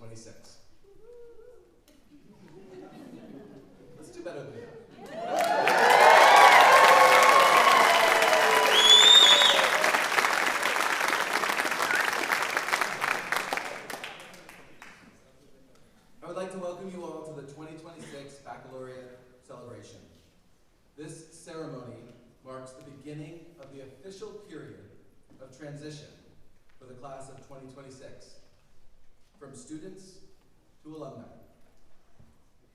2026. Let's do better than that. I would like to welcome you all to the 2026 Baccalaureate celebration. This ceremony marks the beginning of the official period of transition for the class of 2026, from students to alumni,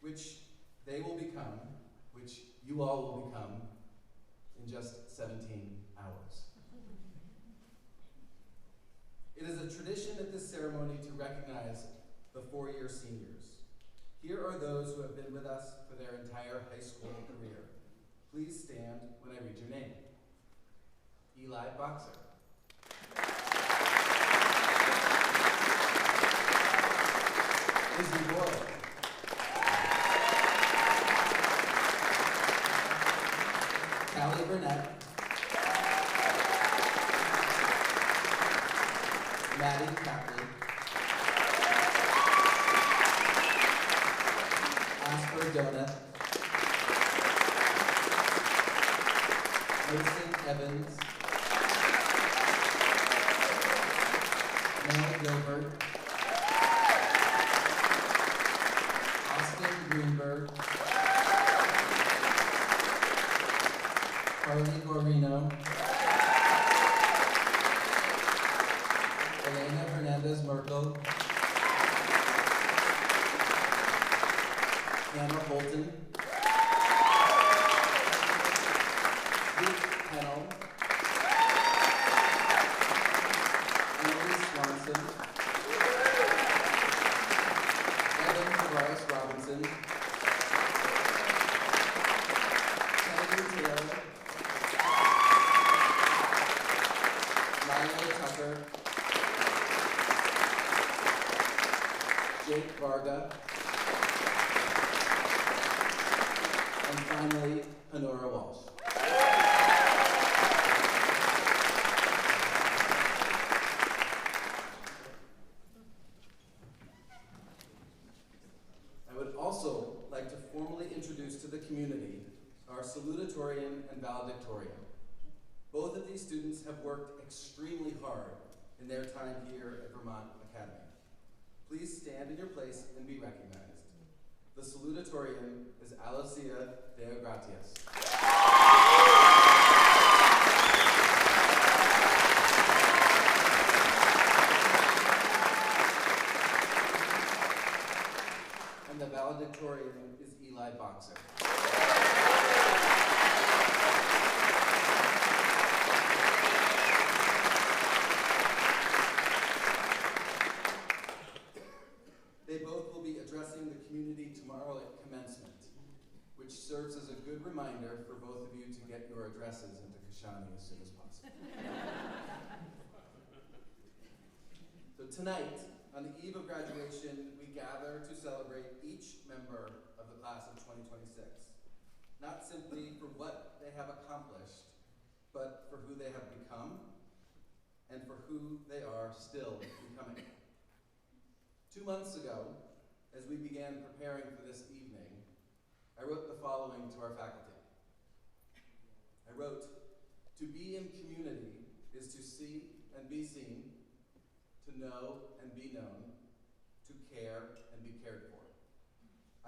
which they will become, which you all will become in just 17 hours. It is a tradition at this ceremony to recognize the four-year seniors. Here are those who have been with us for their entire high school career. Please stand when I read your name. Eli Boxer. Izzy Boyle. Callie Burnett. Maddie Capley. Asper Donut. Mason Evans. Noah Gilbert. Austin Greenberg. Carly Gorino. Elena Hernandez Merkel. Hannah Bolton. Luke Pennell. Emily Swanson. Evan Tavares Robinson. Kennedy Taylor. Milo Tucker. Jake Varga. And finally, Honora Walsh. I would also like to formally introduce to the community our salutatorian and valedictorian. Both of these students have worked extremely hard in their time here at Vermont Academy. Please stand in your place and be recognized. The salutatorian is Alicia Deogratias. And the valedictorian is Eli Boxer. They both will be addressing the community tomorrow at commencement, which serves as a good reminder for both of you to get your addresses into Kashani as soon as possible. So tonight, on the eve of graduation, we gather to celebrate each member of the class of 2026, not simply for what they have accomplished, but for who they have become and for who they are still becoming. 2 months ago, as we began preparing for this evening, I wrote the following to our faculty. I wrote, "To be in community is to see and be seen, to know and be known, to care and be cared for.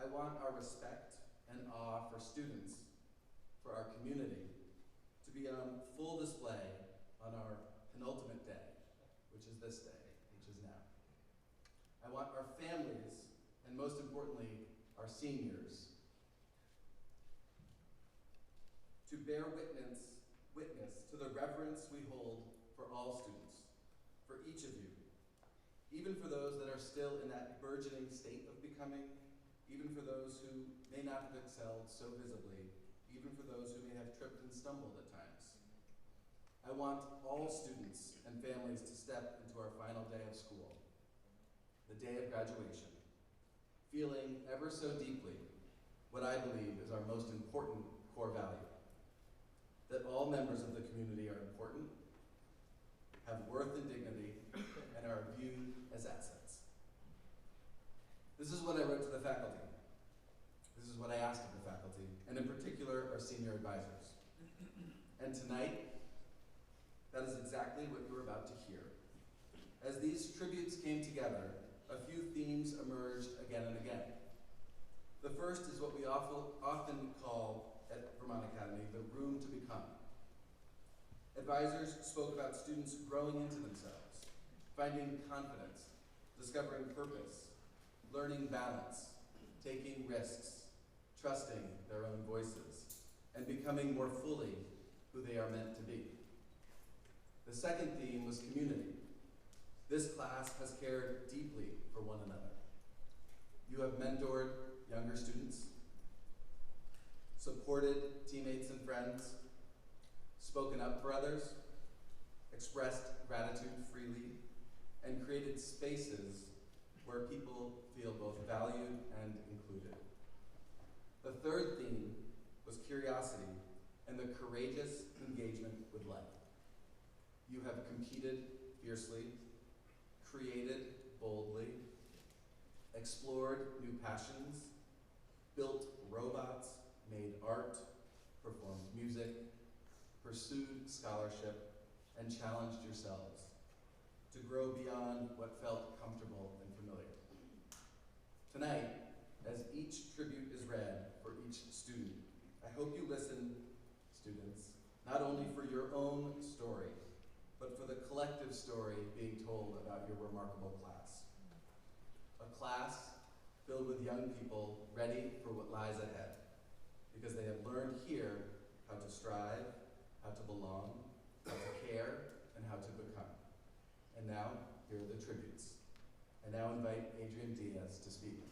I want our respect and awe for students, for our community, to be on full display on our penultimate day, which is this day, which is now. I want our families, and most importantly, our seniors, to bear witness to the reverence we hold for all students, for each of you, even for those that are still in that burgeoning state of becoming, even for those who may not have excelled so visibly, even for those who may have tripped and stumbled at times. I want all students and families to step into our final day of school, the day of graduation, feeling ever so deeply what I believe is our most important core value, that all members of the community are important, have worth and dignity, and are viewed as assets. This is what I wrote to the faculty. This is what I asked of the faculty, and in particular, our senior advisors. And tonight, that is exactly what you're about to hear. As these tributes came together, a few themes emerged again and again. The first is what we often call at Vermont Academy the room to become. Advisors spoke about students growing into themselves, finding confidence, discovering purpose, learning balance, taking risks, trusting their own voices, and becoming more fully who they are meant to be. The second theme was community. This class has cared deeply for one another. You have mentored younger students, supported teammates and friends, spoken up for others, expressed gratitude freely, and created spaces where people feel both valued and included. The third theme was curiosity and the courageous engagement with life. You have competed fiercely, created boldly, explored new passions, built robots, made art, performed music, pursued scholarship, and challenged yourselves to grow beyond what felt comfortable and familiar. Tonight, as each tribute is read for each student, I hope you listen, students, not only for your own story, but for the collective story being told about your remarkable class. A class filled with young people ready for what lies ahead, because they have learned here how to strive, how to belong, how to care, and how to become. And now, here are the tributes. I now invite Adrian Diaz to speak.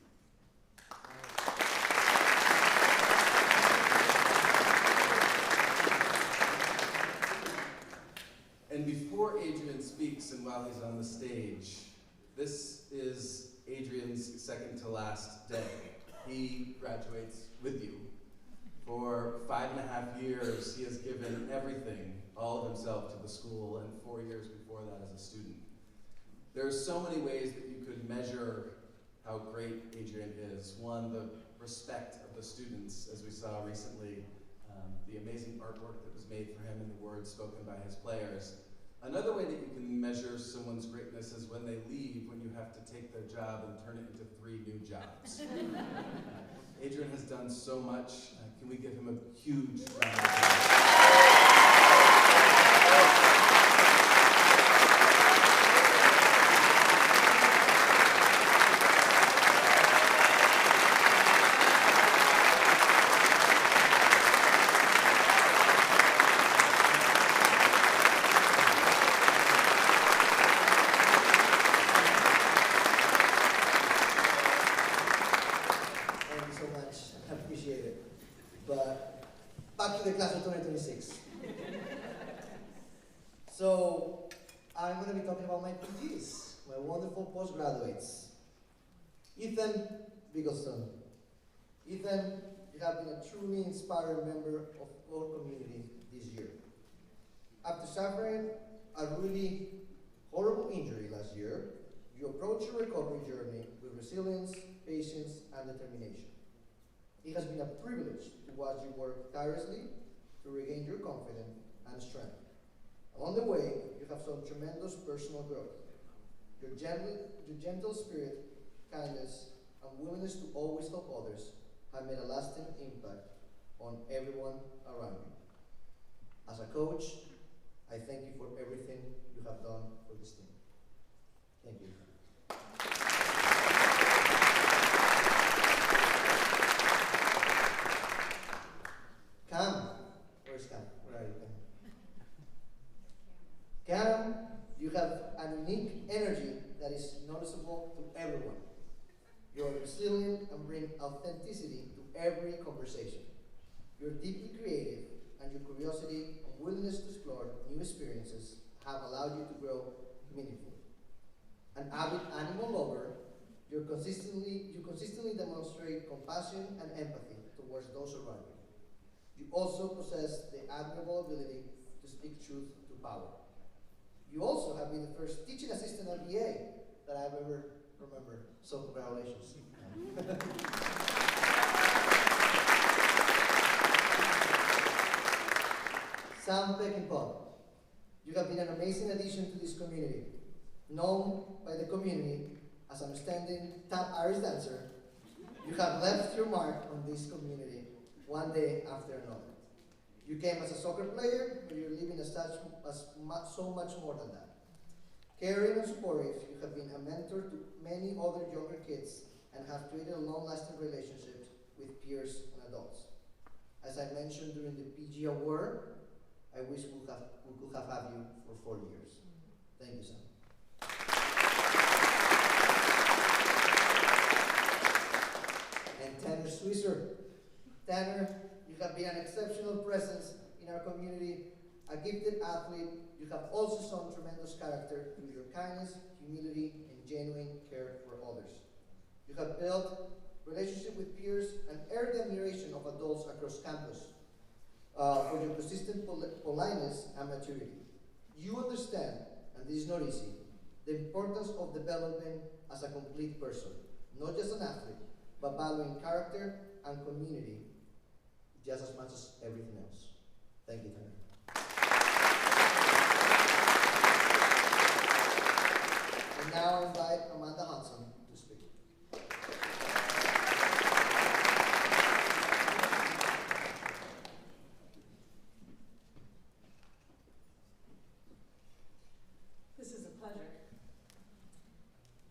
And before Adrian speaks and while he's on the stage, this is Adrian's second to last day. He graduates with you. For 5.5 years, he has given everything, all of himself, to the school, and 4 years before that as a student. There are so many ways that you could measure how great Adrian is. One, the respect of the students, as we saw recently, the amazing artwork that was made for him and the words spoken by his players. Another way that you can measure someone's greatness is when they leave, when you have to take their job and turn it into 3 new jobs. Adrian has done so much. Can we give him a huge round of applause? The class of 2026. So, I'm going to be talking about my PGs, my wonderful postgraduates. Ethan Biggleston. Ethan, you have been a truly inspiring member of our community this year. After suffering a really horrible injury last year, you approach your recovery journey with resilience, patience, and determination. It has been a privilege to watch you work tirelessly to regain your confidence and strength. Along the way, you have shown tremendous personal growth. Your gentle spirit, kindness, and willingness to always help others have made a lasting impact on everyone around you. As a coach, I thank you for everything you have done for this team. Thank you. Cam, where's Cam? Where are you, Cam? Cam, you have a unique energy that is noticeable to everyone. You are resilient and bring authenticity to every conversation. You're deeply creative, and your curiosity and willingness to explore new experiences have allowed you to grow meaningfully. An avid animal lover, you consistently demonstrate compassion and empathy towards those around you. You also possess the admirable ability to speak truth to power. You also have been the first teaching assistant at VA that I've ever remember. So congratulations. Sam Peckinpah, you have been an amazing addition to this community. Known by the community as an outstanding tap Irish dancer, you have left your mark on this community one day after another. You came as a soccer player, but you're living as so much more than that. Caring and supportive, you have been a mentor to many other younger kids and have created a long-lasting relationship with peers and adults. As I mentioned during the PG Award, I wish we could have had you for 4 years. Thank you, Sam. And Tanner Swisser. Tanner, you have been an exceptional presence in our community, a gifted athlete. You have also shown tremendous character through your kindness, humility, and genuine care for others. You have built relationships with peers and earned the admiration of adults across campus for your consistent politeness and maturity. You understand, and this is not easy, the importance of development as a complete person, not just an athlete, but valuing character and community just as much as everything else. Thank you, Tanner. And now I invite Amanda Hudson to speak. This is a pleasure.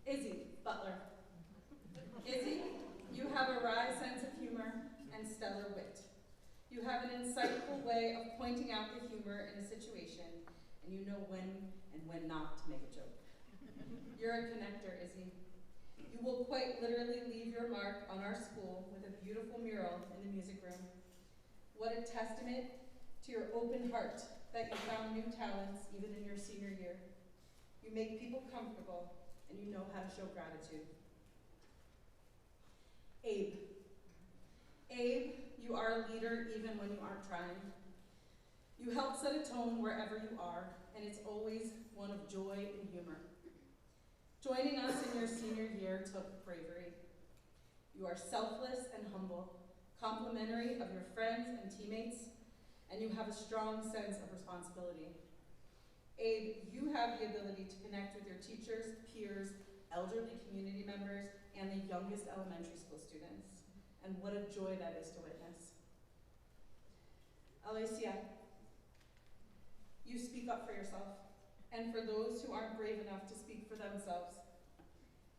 Izzy Butler. Izzy, you have a wry sense of humor and stellar wit. You have an insightful way of pointing out the humor in a situation, and you know when and when not to make a joke. You're a connector, Izzy. You will quite literally leave your mark on our school with a beautiful mural in the music room. What a testament to your open heart that you found new talents even in your senior year. You make people comfortable, and you know how to show gratitude. Abe. Abe, you are a leader even when you aren't trying. You help set a tone wherever you are, and it's always one of joy and humor. Joining us in your senior year took bravery. You are selfless and humble, complimentary of your friends and teammates, and you have a strong sense of responsibility. Abe, you have the ability to connect with your teachers, peers, elderly community members, and the youngest elementary school students. And what a joy that is to witness. Alicia, you speak up for yourself, and for those who aren't brave enough to speak for themselves.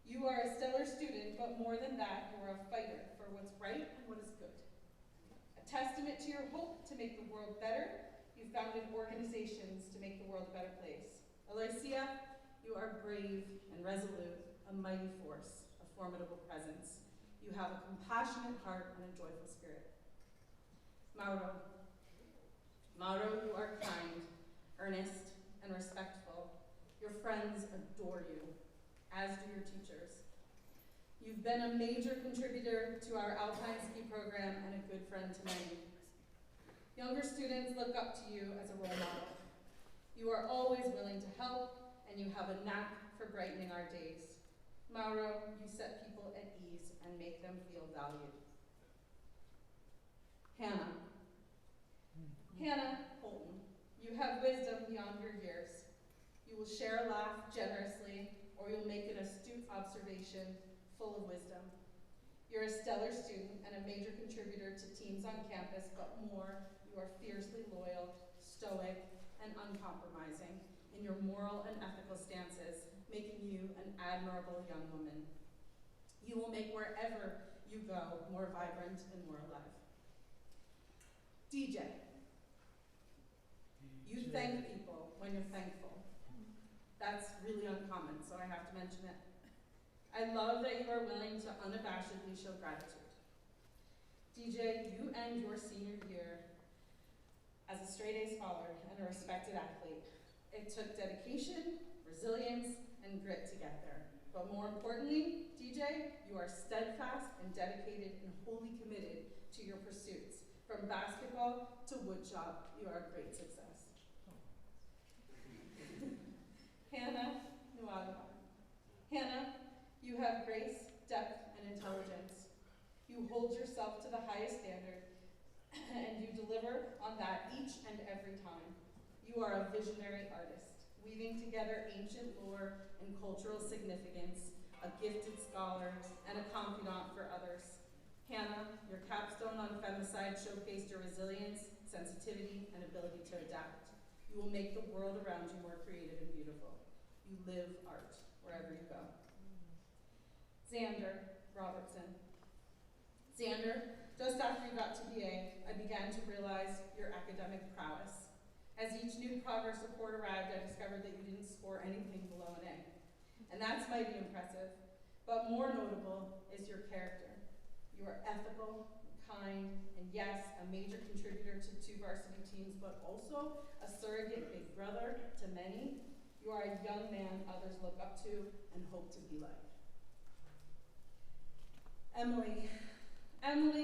You are a stellar student, but more than that, you are a fighter for what's right and what is good. A testament to your hope to make the world better, you founded organizations to make the world a better place. Alicia, you are brave and resolute, a mighty force, a formidable presence. You have a compassionate heart and a joyful spirit. Mauro. Mauro, you are kind, earnest, and respectful. Your friends adore you, as do your teachers. You've been a major contributor to our Alpine Ski program and a good friend to many. Younger students look up to you as a role model. You are always willing to help, and you have a knack for brightening our days. Mauro, you set people at ease and make them feel valued. Hannah. Hannah Holton, you have wisdom beyond your years. You will share a laugh generously, or you'll make an astute observation full of wisdom. You're a stellar student and a major contributor to teams on campus, but more, you are fiercely loyal, stoic, and uncompromising in your moral and ethical stances, making you an admirable young woman. You will make wherever you go more vibrant and more alive. DJ. You thank people when you're thankful. That's really uncommon, so I have to mention it. I love that you are willing to unabashedly show gratitude. DJ, you end your senior year as a straight-A scholar and a respected athlete. It took dedication, resilience, and grit to get there. But more importantly, DJ, you are steadfast and dedicated and wholly committed to your pursuits. From basketball to woodshop, you are a great success. Hannah Nuagawa. Hannah, you You have grace, depth, and intelligence. You hold yourself to the highest standard, and you deliver on that each and every time. You are a visionary artist, weaving together ancient lore and cultural significance, a gifted scholar, and a confidant for others. Hannah, your capstone on femicide showcased your resilience, sensitivity, and ability to adapt. You will make the world around you more creative and beautiful. You live art wherever you go. Xander Robertson. Xander, just after you got to BA, I began to realize your academic prowess. As each new progress report arrived, I discovered that you didn't score anything below an A. And that's mighty impressive, but more notable is your character. You are ethical, kind, and yes, a major contributor to 2 varsity teams, but also a surrogate big brother to many. You are a young man others look up to and hope to be like. Emily,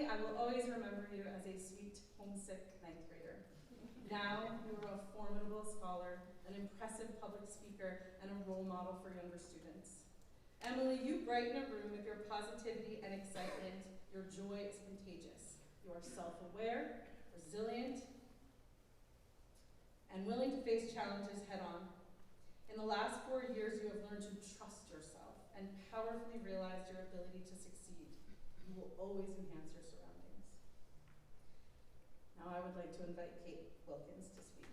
I will always remember you as a sweet, homesick 9th grader. Now you are a formidable scholar, an impressive public speaker, and a role model for younger students. Emily, you brighten a room with your positivity and excitement. Your joy is contagious. You are self-aware, resilient, and willing to face challenges head-on. In the last 4 years, you have learned to trust yourself and powerfully realized your ability to succeed. You will always enhance your surroundings. Now I would like to invite Kate Wilkins to speak.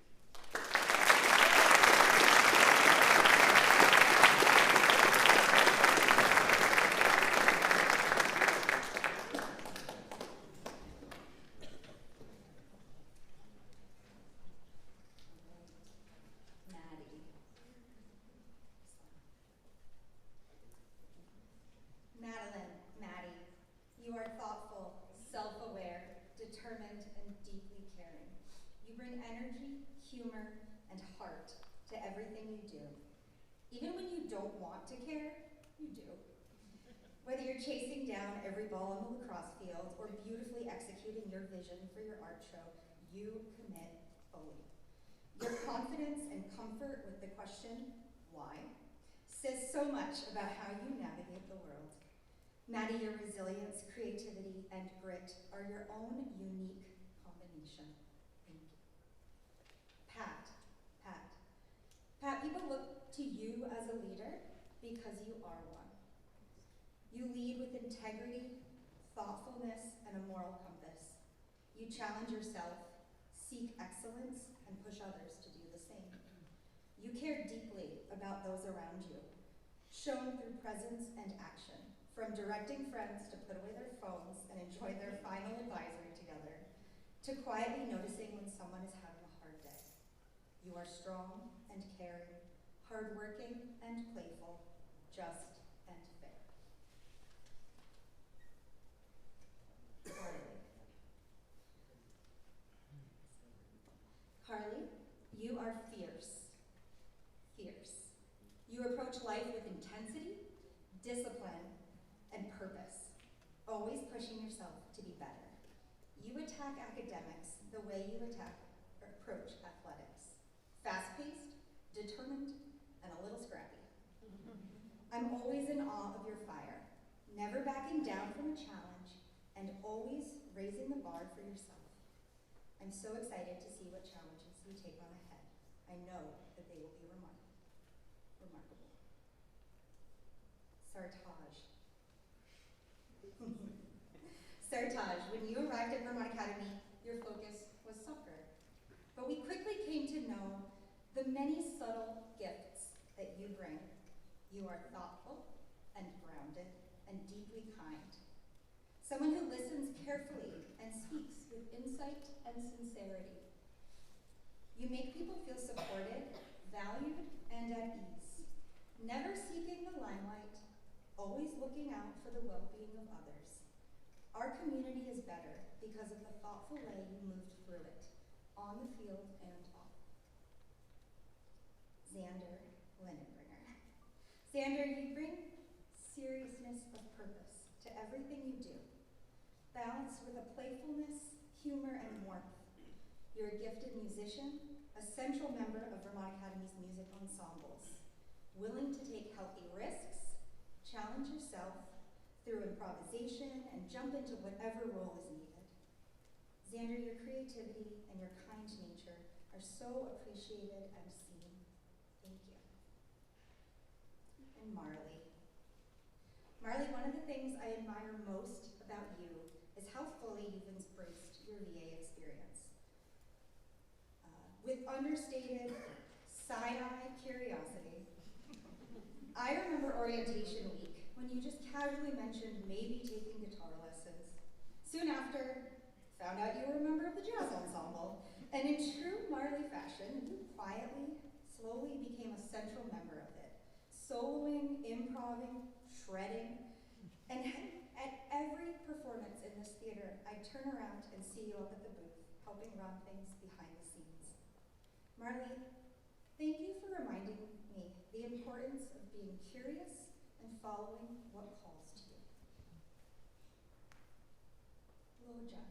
Maddie, you are thoughtful, self-aware, determined, and deeply caring. You bring energy, humor, and heart to everything you do. Even when you don't want to care, you do. Whether you're chasing down every ball on the lacrosse field or beautifully executing your vision for your art show, you commit fully. Your confidence and comfort with the question, why, says so much about how you navigate the world. Maddie, your resilience, creativity, and grit are your own unique combination. Thank you. Pat, people look to you as a leader because you are one. You lead with integrity, thoughtfulness, and a moral compass. You challenge yourself, seek excellence, and push others to do the same. You care deeply about those around you, shown through presence and action. From directing friends to put away their phones and enjoy their final advisory together, to quietly noticing when someone is having a hard day. You are strong and caring, hardworking and playful, just and fair. Carly, you are fierce. You approach life with intensity, discipline, and purpose, always pushing yourself to be better. You attack academics the way you approach athletics. Fast-paced, determined, and a little scrappy. I'm always in awe of your fire, never backing down from a challenge, and always raising the bar for yourself. I'm so excited to see what challenges you take on ahead. I know that they will be remarkable. Sartaj, when you arrived at Vermont Academy, your focus was soccer. But we quickly came to know the many subtle gifts that you bring. You are thoughtful and grounded and deeply kind. Someone who listens carefully and speaks with insight and sincerity. You make people feel supported, valued, and at ease. Never seeking the limelight, always looking out for the well-being of others. Our community is better because of the thoughtful way you moved through it, on the field and off. Xander Lindenbringer. Xander, you bring seriousness of purpose to everything you do, balanced with a playfulness, humor, and warmth. You're a gifted musician, a central member of Vermont Academy's music ensembles, willing to take healthy risks, challenge yourself, through improvisation and jump into whatever role is needed. Xander, your creativity and your kind nature are so appreciated and seen. Thank you. And Marley. Marley, one of the things I admire most about you is how fully you've embraced your VA experience. With understated, side-eye curiosity, I remember orientation week when you just casually mentioned maybe taking guitar lessons. Soon after, found out you were a member of the jazz ensemble, and in true Marley fashion, you quietly, slowly became a central member of it, soloing, improvising, shredding, and at every performance in this theater, I turn around and see you up at the booth, helping run things behind the scenes. Marley, thank you for reminding me the importance of being curious and following what calls to you. Loja.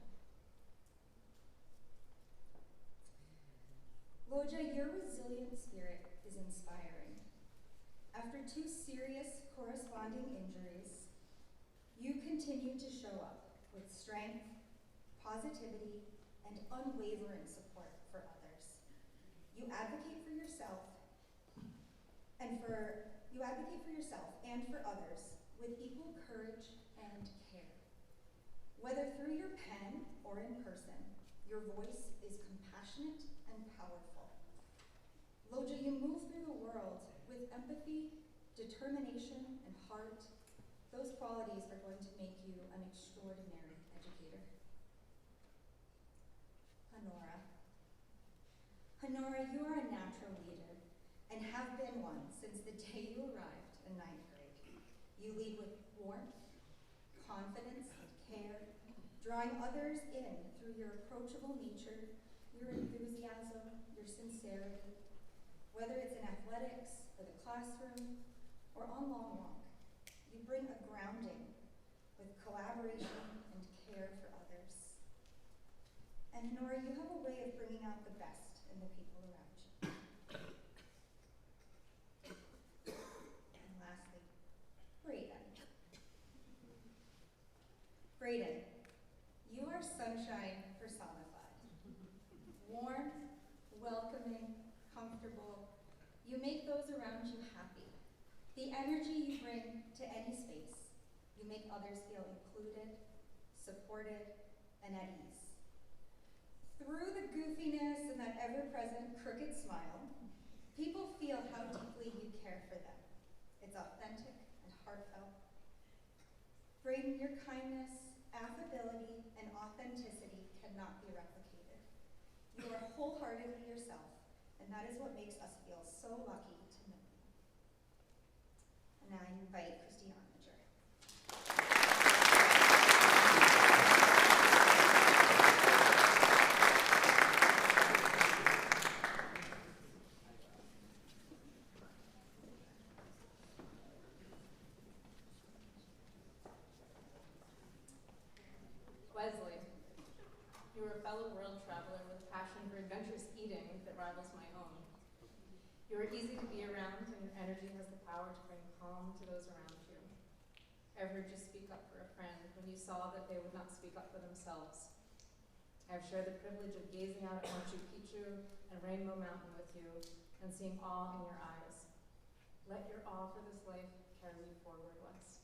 Loja, your resilient spirit is inspiring. After 2 serious corresponding injuries, you continue to show up with strength, positivity, and unwavering support for others. You advocate for yourself and for others with equal courage and care. Whether through your pen or in person, your voice is compassionate and powerful. Loja, you move through the world with empathy, determination, and heart. Those qualities are going to make you an extraordinary educator. Honora. Honora, you are a natural leader and have been one since the day you arrived in 9th grade. You lead with warmth, confidence, and care, drawing others in through your approachable nature, your enthusiasm, your sincerity. Whether it's in athletics or the classroom or on long walk, you bring a grounding with collaboration and care for others. And Honora, you have a way of bringing out the best in the people around you. And lastly, Brayden. Brayden, you are sunshine personified. Warm, welcoming, comfortable. You make those around you happy. The energy you bring to any space, you make others feel included, supported, and at ease. Through the goofiness and that ever-present crooked smile, people feel how deeply you care for them. It's authentic and heartfelt. Brayden, your kindness, affability, and authenticity cannot be replicated. You are wholeheartedly yourself, and that is what makes us feel so lucky to know you. And now I invite Christy Armiger. Wesley, you are a fellow world traveler with a passion for adventurous eating that rivals my own. You are easy to be around, and your energy has the power to bring calm to those around you. I heard you speak up for a friend when you saw that they would not speak up for themselves. I have shared the privilege of gazing out at Machu Picchu and Rainbow Mountain with you and seeing awe in your eyes. Let your awe for this life carry you forward, Wes.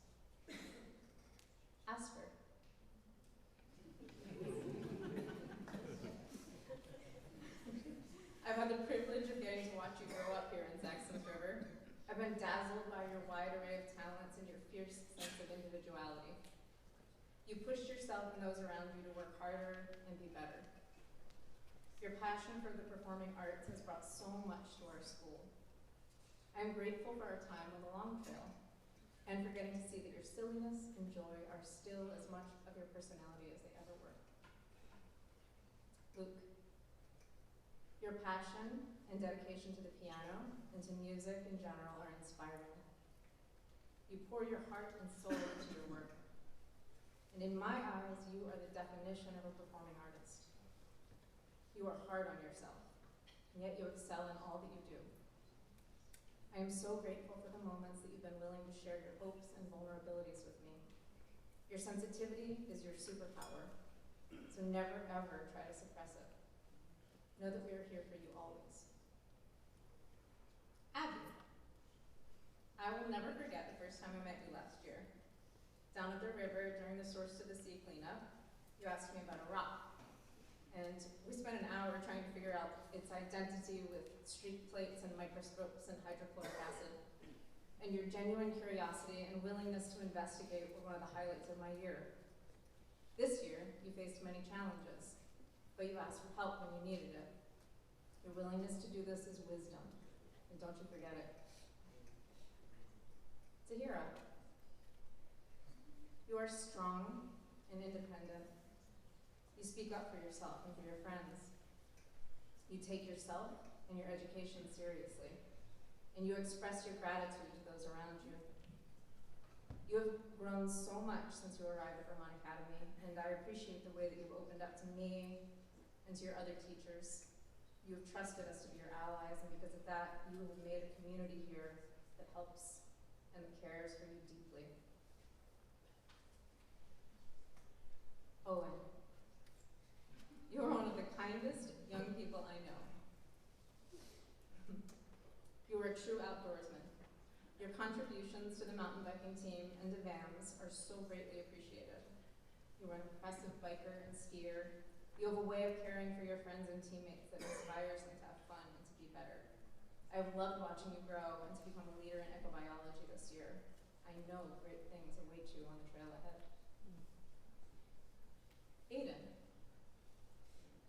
Asper. I've had the privilege of getting to watch you grow up here in Saxon's River. I've been dazzled by your wide array of talents and your fierce sense of individuality. You pushed yourself and those around you to work harder and be better. Your passion for the performing arts has brought so much to our school. I am grateful for our time on the Long Trail and for getting to see that your silliness and joy are still as much of your personality as they ever were. Luke. Your passion and dedication to the piano and to music in general are inspiring. You pour your heart and soul into your work. And in my eyes, you are the definition of a performing artist. You are hard on yourself, and yet you excel in all that you do. I am so grateful for the moments that you've been willing to share your hopes and vulnerabilities with me. Your sensitivity is your superpower, so never ever try to suppress it. Know that we are here for you always. Abby. I will never forget the first time I met you last year. Down at the river during the Source to the Sea cleanup, you asked me about a rock. And we spent an hour trying to figure out its identity with streak plates and microscopes and hydrochloric acid. And your genuine curiosity and willingness to investigate were one of the highlights of my year. This year, you faced many challenges, but you asked for help when you needed it. Your willingness to do this is wisdom, and don't you forget it. Tahira, you are strong and independent. You speak up for yourself and for your friends. You take yourself and your education seriously, and you express your gratitude to those around you. You have grown so much since you arrived at Vermont Academy, and I appreciate the way that you've opened up to me and to your other teachers. You have trusted us to be your allies, and because of that, you have made a community here that helps and that cares for you deeply. Owen, you are one of the kindest young people I know. You are a true outdoorsman. Your contributions to the mountain biking team and to VAMS are so greatly appreciated. You are an impressive biker and skier. You have a way of caring for your friends and teammates that inspires them to have fun and to be better. I have loved watching you grow and to become a leader in ecobiology this year. I know great things await you on the trail ahead. Aiden,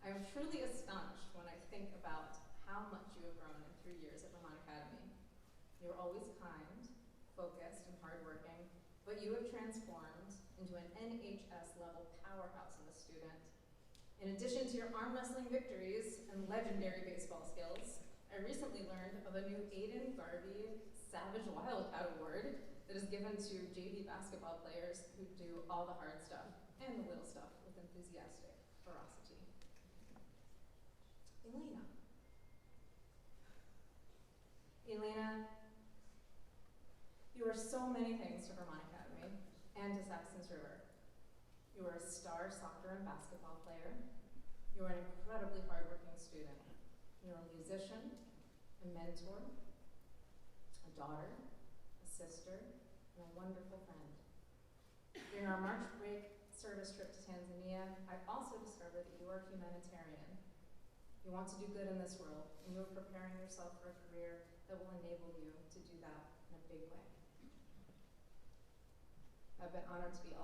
I am truly astonished when I think about how much you have grown in 3 years at Vermont Academy. You're always kind, focused, and hardworking, but you have transformed into an NHS level powerhouse of a student. In addition to your arm wrestling victories and legendary baseball skills, I recently learned of a new Aiden Garvey Savage Wildcat Award that is given to JV basketball players who do all the hard stuff and the little stuff with enthusiastic ferocity. Elena, you are so many things to Vermont Academy and to Saxons River. You are a star soccer and basketball player. You are an incredibly hardworking student. You're a musician, a mentor, a daughter, a sister, and a wonderful friend. During our March break service trip to Tanzania, I also discovered that you are a humanitarian. You want to do good in this world, and you are preparing yourself for a career that will enable you to do that in a big way. I've been honored to be the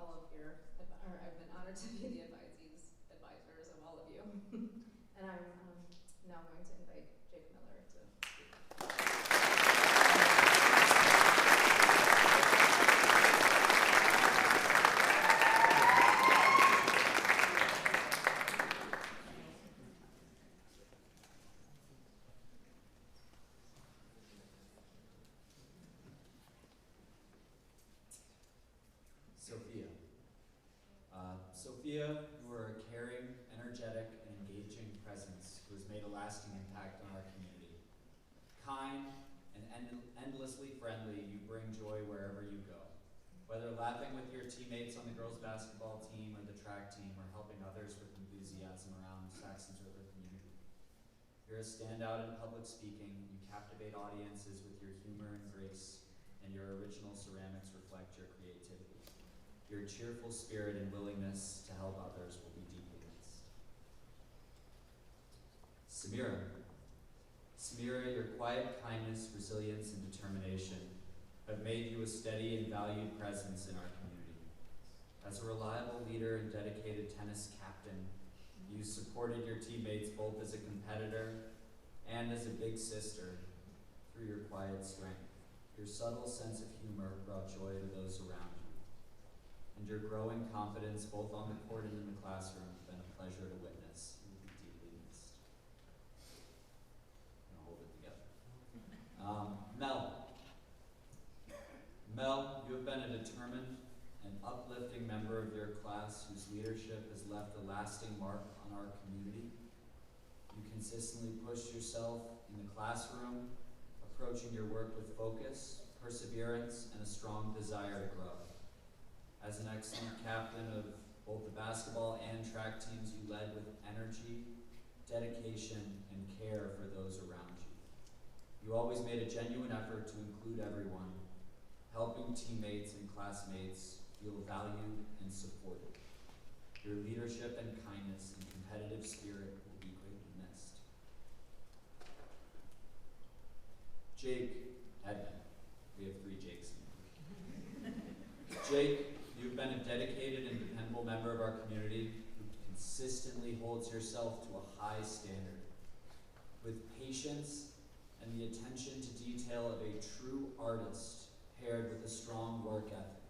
advisors of all of you. And I'm now going to invite Jake Miller to speak. Sophia, you are a caring, energetic, and engaging presence who has made a lasting impact on our community. Kind and endlessly friendly, you bring joy wherever you go. Whether laughing with your teammates on the girls' basketball team or the track team, or helping others with enthusiasm around Saxons River community. You're a standout in public speaking, you captivate audiences with your humor and grace, and your original ceramics reflect your creativity. Your cheerful spirit and willingness to help others will be deeply missed. Samira, your quiet kindness, resilience, and determination have made you a steady and valued presence in our community. As a reliable leader and dedicated tennis captain, you supported your teammates both as a competitor and as a big sister through your quiet strength. Your subtle sense of humor brought joy to those around you. And your growing confidence, both on the court and in the classroom, has been a pleasure to witness and will be deeply missed. I'm gonna hold it together. Mel, you have been a determined and uplifting member of your class whose leadership has left a lasting mark on our community. You consistently pushed yourself in the classroom, approaching your work with focus, perseverance, and a strong desire to grow. As As an excellent captain of both the basketball and track teams, you led with energy, dedication, and care for those around you. You always made a genuine effort to include everyone, helping teammates and classmates feel valued and supported. Your leadership and kindness and competitive spirit will be greatly missed. Jake Edmond. We have 3 Jakes in here. Jake, you've been a dedicated and dependable member of our community who consistently holds yourself to a high standard. With patience and the attention to detail of a true artist paired with a strong work ethic,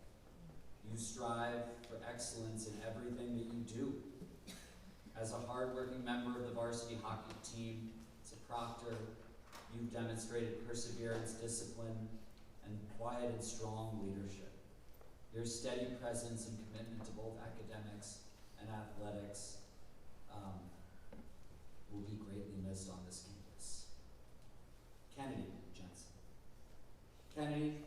you strive for excellence in everything that you do. As a hardworking member of the varsity hockey team, as a proctor, you've demonstrated perseverance, discipline, and quiet and strong leadership. Your steady presence and commitment to both academics and athletics will be greatly missed on this campus. Kennedy Jensen. Kennedy,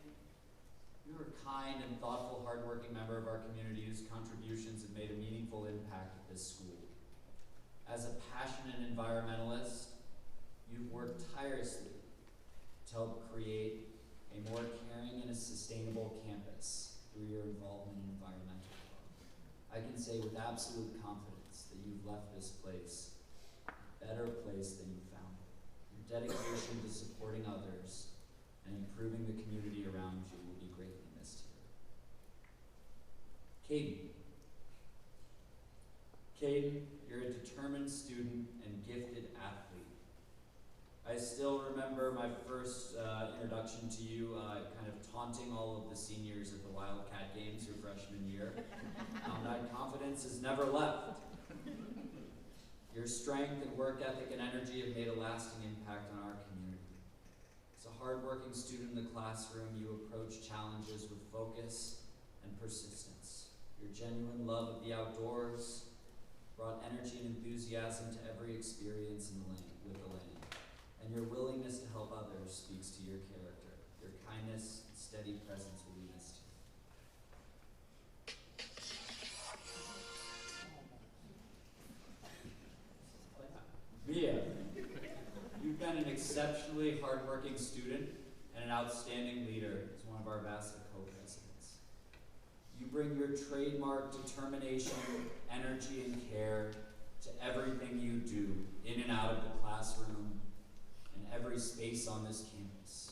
you're a kind and thoughtful, hardworking member of our community whose contributions have made a meaningful impact at this school. As a passionate environmentalist, you've worked tirelessly to help create a more caring and a sustainable campus through your involvement in environmental law. I can say with absolute confidence that you've left this place a better place than you found it. Your dedication to supporting others and improving the community around you will be greatly missed here. Caden, you're a determined student and gifted athlete. I still remember my first introduction to you, kind of taunting all of the seniors at the Wildcat games your freshman year. That confidence has never left. Your strength and work ethic and energy have made a lasting impact on our community. As a hardworking student in the classroom, you approach challenges with focus and persistence. Your genuine love of the outdoors brought energy and enthusiasm to every experience with the land. And your willingness to help others speaks to your character. Your kindness and steady presence will be missed here. Mia, you've been an exceptionally hardworking student and an outstanding leader as one of our VASA co-presidents. You bring your trademark determination, energy, and care to everything you do in and out of the classroom and every space on this campus.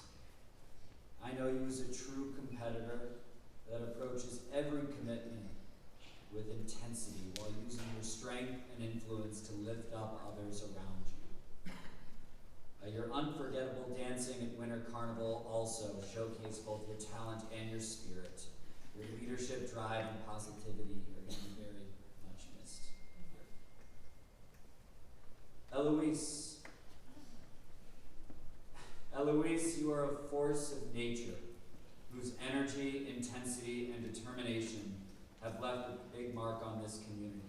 I know you as a true competitor that approaches every commitment with intensity while using your strength and influence to lift up others around you. Your unforgettable dancing at Winter Carnival also showcased both your talent and your spirit. Your leadership, drive, and positivity are going to be very much missed. Eloise, you are a force of nature whose energy, intensity, and determination have left a big mark on this community.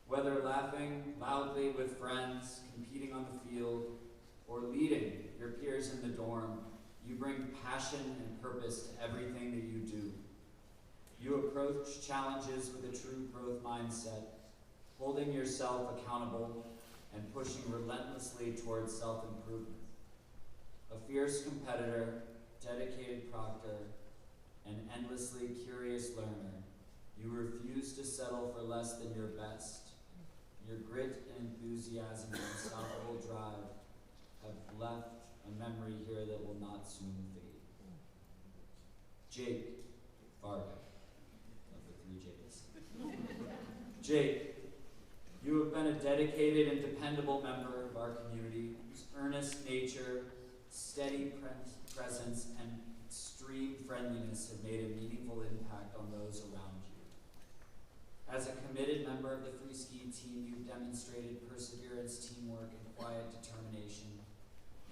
Whether laughing loudly with friends, competing on the field, or leading your peers in the dorm, you bring passion and purpose to everything that you do. You approach challenges with a true growth mindset, holding yourself accountable and pushing relentlessly towards self-improvement. A fierce competitor, dedicated proctor, and endlessly curious learner, you refuse to settle for less than your best. Your grit and enthusiasm and unstoppable drive have left a memory here that will not soon fade. Jake Varga, of the 3 J's. Jake, you have been a dedicated and dependable member of our community whose earnest nature, steady presence, and extreme friendliness have made a meaningful impact on those around you. As a committed member of the free ski team, you've demonstrated perseverance, teamwork, and quiet determination.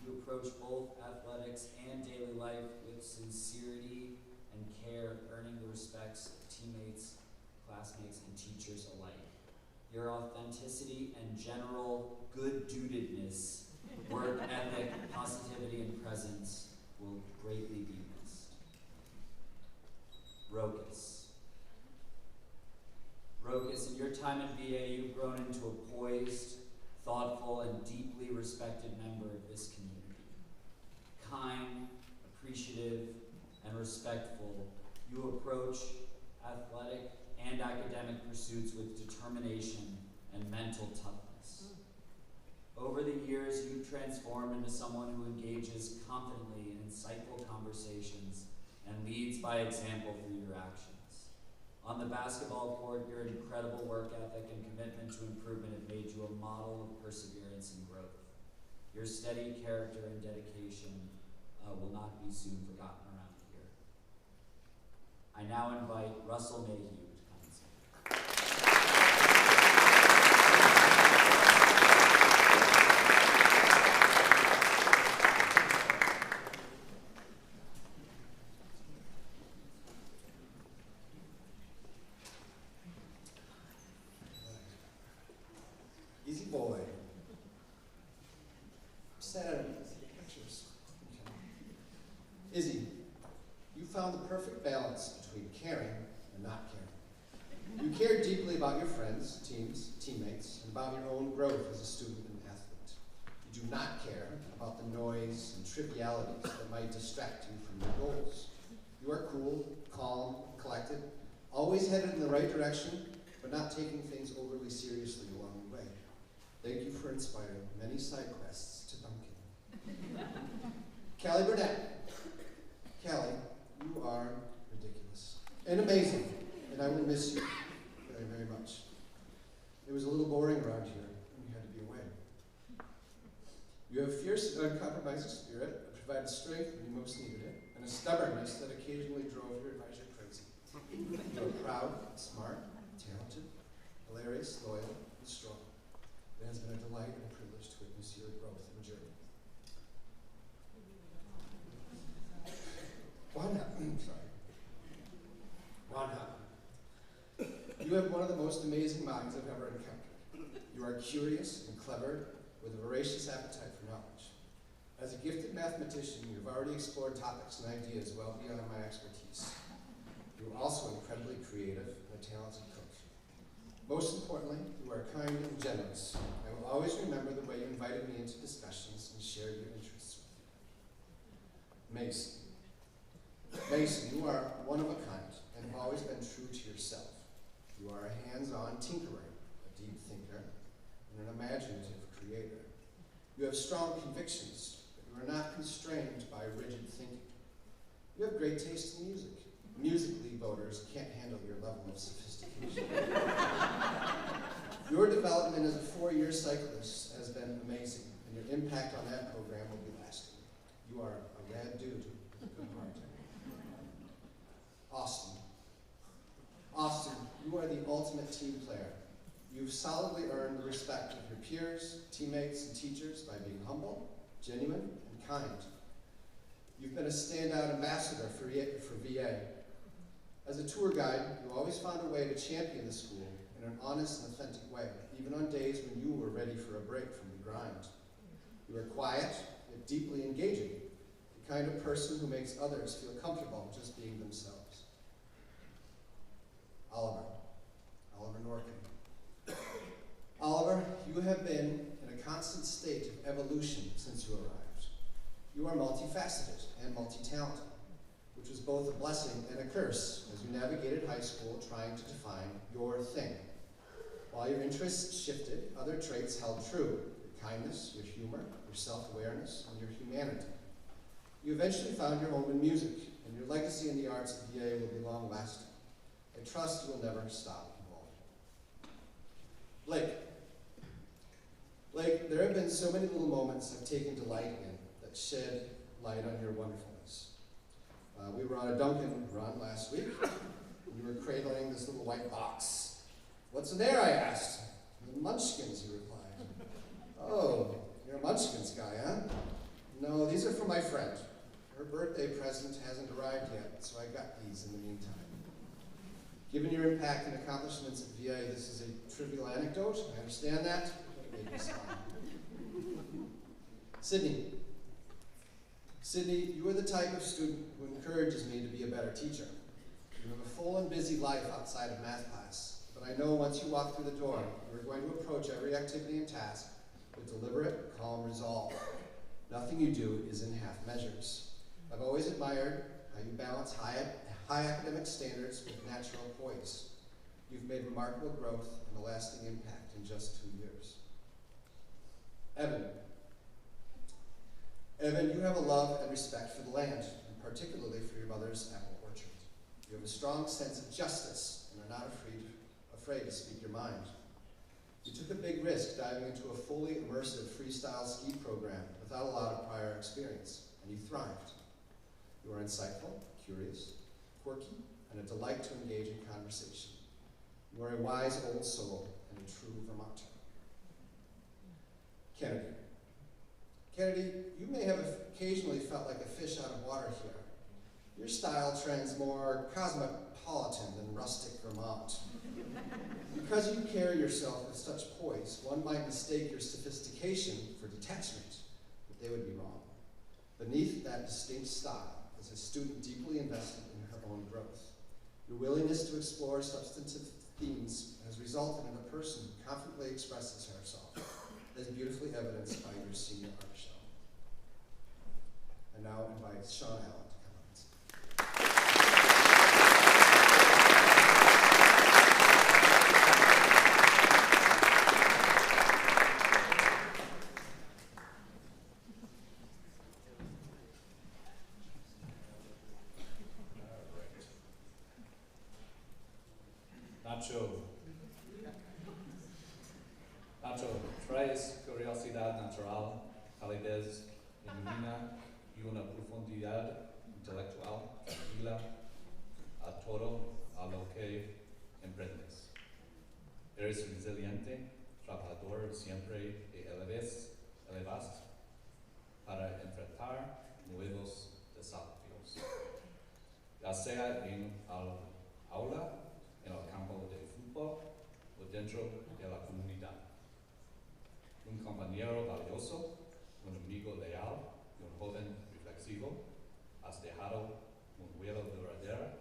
You approach both athletics and daily life with sincerity and care, earning the respects of teammates, classmates, and teachers alike. Your authenticity and general good-doodedness, work ethic, positivity, and presence will greatly be missed. Rokas. time at VA, you've grown into a poised, thoughtful, and deeply respected member of this community. Kind, appreciative, and respectful, you approach athletic and academic pursuits with determination and mental toughness. Over the years, you've transformed into someone who engages confidently in insightful conversations and leads by example through your actions. On the basketball court, your incredible work ethic and commitment to improvement have made you a model of perseverance and growth. Your steady character and dedication will not be soon forgotten around here. I now invite Russell Mayhew to come and speak. Easy boy. Saturday, pictures. Okay. Izzy, you found the perfect balance between caring and not caring. You care deeply about your friends, teams, teammates, and about your own growth as a student and athlete. You do not care about the noise and trivialities that might distract you from your goals. You are cool, calm, collected, always headed in the right direction, but not taking things overly seriously along the way. Thank you for inspiring many side quests to Duncan. Callie Burnett. Callie, you are ridiculous and amazing, and I will miss you very, very much. It was a little boring around here, and you had to be away. You have fierce and uncompromising spirit that provided strength when you most needed it, and a stubbornness that occasionally drove your advisor crazy. You are proud, smart, talented, hilarious, loyal, and strong. It has been a delight and a privilege to witness your growth and journey. Ron, you have one of the most amazing minds I've ever encountered. You are curious and clever with a voracious appetite for knowledge. As a gifted mathematician, you've already explored topics and ideas well beyond my expertise. You are also incredibly creative and a talented coach. Most importantly, you are kind and generous. I will always remember the way you invited me into discussions and shared your interests with me. Mason, you are one of a kind and have always been true to yourself. You are a hands-on tinkerer, a deep thinker, and an imaginative creator. You have strong convictions, but you are not constrained by rigid thinking. You have great taste in music. Musically, voters can't handle your level of sophistication. Your development as a 4-year cyclist has been amazing, and your impact on that program will be lasting. You are a rad dude with a good heart. Austin, you are the ultimate team player. You've solidly earned the respect of your peers, teammates, and teachers by being humble, genuine, and kind. You've been a standout ambassador for VA. As a tour guide, you always found a way to champion the school in an honest and authentic way, even on days when you were ready for a break from the grind. You are quiet, yet deeply engaging, the kind of person who makes others feel comfortable just being themselves. Oliver Norkin. Oliver, you have been in a constant state of evolution since you arrived. You are multifaceted and multi-talented, which was both a blessing and a curse as you navigated high school trying to define your thing. While your interests shifted, other traits held true: your kindness, your humor, your self-awareness, and your humanity. You eventually found your home in music, and your legacy in the arts at VA will be long-lasting. I trust you will never stop evolving. Blake, there have been so many little moments I've taken delight in that shed light on your wonderfulness. We were on a Dunkin' run last week, and you were cradling this little white box. "What's in there?" I asked. "The Munchkins," he replied. "Oh, you're a Munchkins guy, huh?" "No, these are for my friend. Her birthday present hasn't arrived yet, so I got these in the meantime." Given your impact and accomplishments at VA, this is a trivial anecdote. I understand that, but it made me smile. Sydney, you are the type of student who encourages me to be a better teacher. You have a full and busy life outside of math class, but but I know once you walk through the door, you are going to approach every activity and task with deliberate, calm resolve. Nothing you do is in half measures. I've always admired how you balance high academic standards with natural poise. You've made remarkable growth and a lasting impact in just 2 years. Evan, you have a love and respect for the land, and particularly for your mother's apple orchard. You have a strong sense of justice and are not afraid to speak your mind. You took a big risk diving into a fully immersive freestyle ski program without a lot of prior experience, and you thrived. You are insightful, curious, quirky, and a delight to engage in conversation. You are a wise old soul and a true Vermonter. Kennedy, you may have occasionally felt like a fish out of water here. Your style trends more cosmopolitan than rustic Vermont. Because you carry yourself with such poise, one might mistake your sophistication for detachment, but they would be wrong. Beneath that distinct style is a student deeply invested in her own growth. Your willingness to explore substantive themes has resulted in a person who confidently expresses herself, as beautifully evidenced by your senior art show. I now invite Sean Allen to come on. Nacho, traes curiosidad natural, calidez genuina y una profundidad intelectual tranquila a todo a lo que emprendes. Eres resiliente, trabajador siempre y elevas para enfrentar nuevos desafíos, ya sea en el aula, en el campo de fútbol o dentro de la comunidad. Un compañero valioso, un amigo leal y un joven reflexivo, has dejado un huella duradera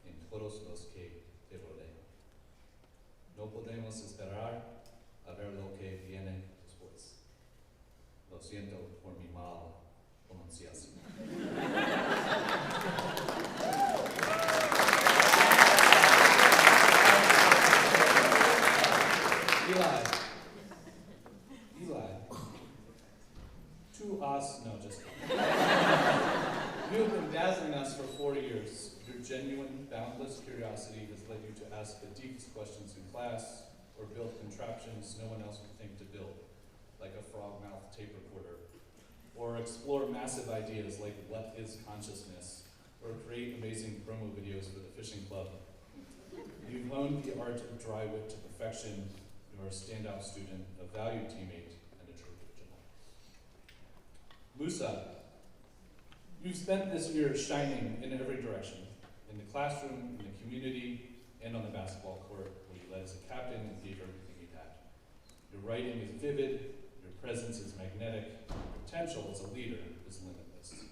en todos los que te rodean. No podemos esperar a ver lo que viene después. Lo siento por mi mal pronunciación. Eli, to us, no, just kidding. You have been dazzling us for 4 years. Your genuine, boundless curiosity has led you to ask the deepest questions in class, or build contraptions no one else would think to build, like a frog-mouthed tape recorder, or explore massive ideas like what is consciousness, or create amazing promo videos for the fishing club. You've honed the art of dry wit to perfection. You are a standout student, a valued teammate, and a true original. Musa, you've spent this year shining in every direction, in the classroom, in the community, and on the basketball court, where you led as a captain and gave everything you had. Your writing is vivid, your presence is magnetic, your potential as a leader is limitless.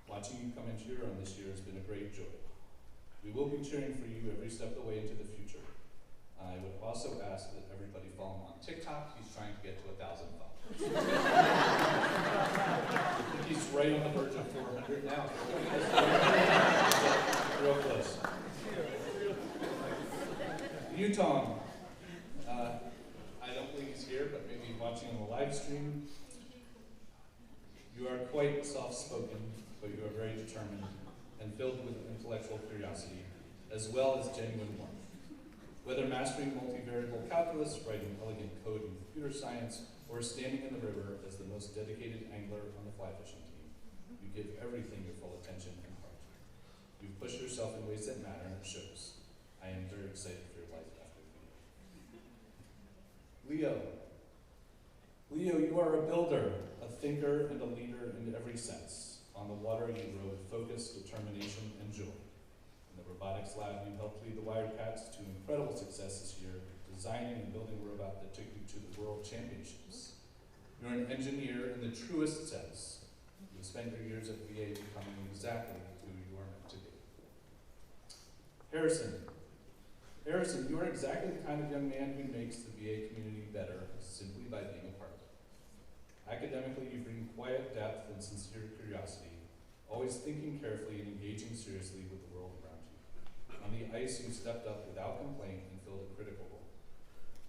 Watching you come into your own this year has been a great joy. We will be cheering for you every step of the way into the future. I would also ask that everybody follow him on TikTok. He's trying to get to 1,000 followers. He's right on the verge of 400 now. Real close. Utong, I don't believe he's here, but maybe watching on the live stream. You are quite soft-spoken, but you are very determined and filled with intellectual curiosity, as well as genuine warmth. Whether mastering multivariable calculus, writing elegant code in computer science, or standing in the river as the most dedicated angler on the fly fishing team, you give everything your full attention and heart. You've pushed yourself in ways that matter, and it shows. I am very excited for your life after Leo. Leo, you are a builder, a thinker, and a leader in every sense. On the water, you rode focus, determination, and joy. In the robotics lab, you helped lead the Wildcats to incredible success this year, designing and building a robot that took you to the World Championships. You're an engineer in the truest sense. You spent your years at VA becoming exactly who you are meant to be. Harrison, Harrison, you are exactly the kind of young man who makes the VA community better simply by being a part of it. Academically, you bring quiet depth and sincere curiosity, always thinking carefully and engaging seriously with the world around you. On the ice, you stepped up without complaint and filled a critical role.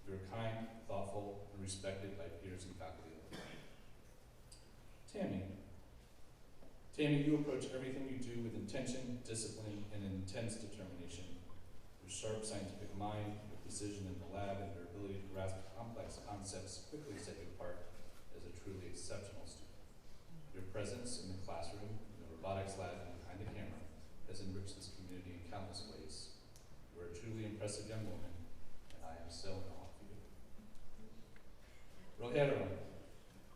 You are kind, thoughtful, and respected by peers and faculty alike. Tammy, you approach everything you do with intention, discipline, and intense determination. Your sharp scientific mind, your precision in the lab, and your ability to grasp complex concepts quickly set you apart as a truly exceptional student. Your presence in the classroom, in the robotics lab, and behind the camera has enriched this community in countless ways. You are a truly impressive young woman, and I am so in awe of you. Rogero,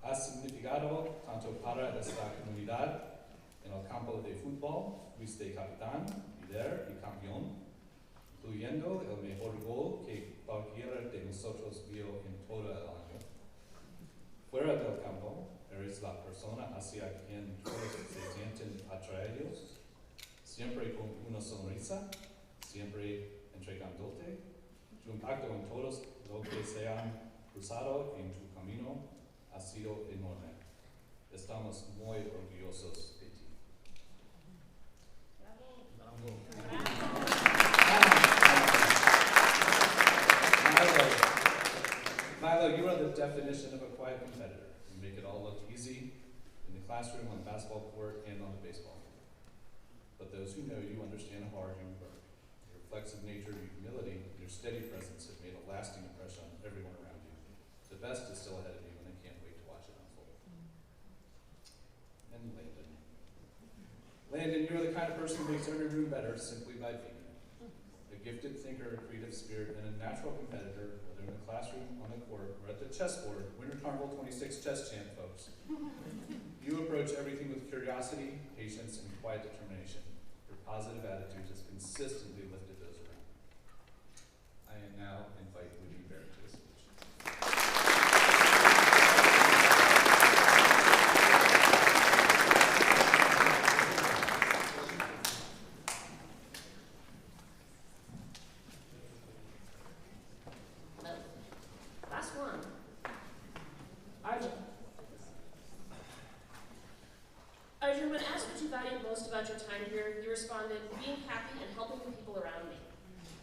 has significado tanto para esta comunidad en el campo de fútbol. Fuiste capitán, líder y campeón, incluyendo el mejor gol que cualquiera de nosotros vio en todo el año. Fuera del campo, eres la persona hacia quien todos se sienten atraídos, siempre con una sonrisa, siempre entregándote. Tu impacto en todos los que se han cruzado en tu camino ha sido enorme. Estamos muy orgullosos de ti. Milo, you are the definition of a quiet competitor. You make it all look easy in the classroom, on the basketball court, and on the baseball field. But those who know you understand how hard you work. Your reflexive nature, your humility, and your steady presence have made a lasting impression on everyone around you. The best is still ahead of you, and I can't wait to watch it unfold. And Landon. Landon, you are the kind of person who makes every room better simply by being there. A gifted thinker, a creative spirit, and a natural competitor, whether in the classroom, on the court, or at the chessboard. Winter Carnival 26 chess champ, folks. You approach everything with curiosity, patience, and quiet determination. Your positive attitude has consistently lifted those around you. I now invite Woody Barrett to the stage. Last one. Arjun. Arjun, when asked what you valued most about your time here, you responded, being happy and helping the people around me.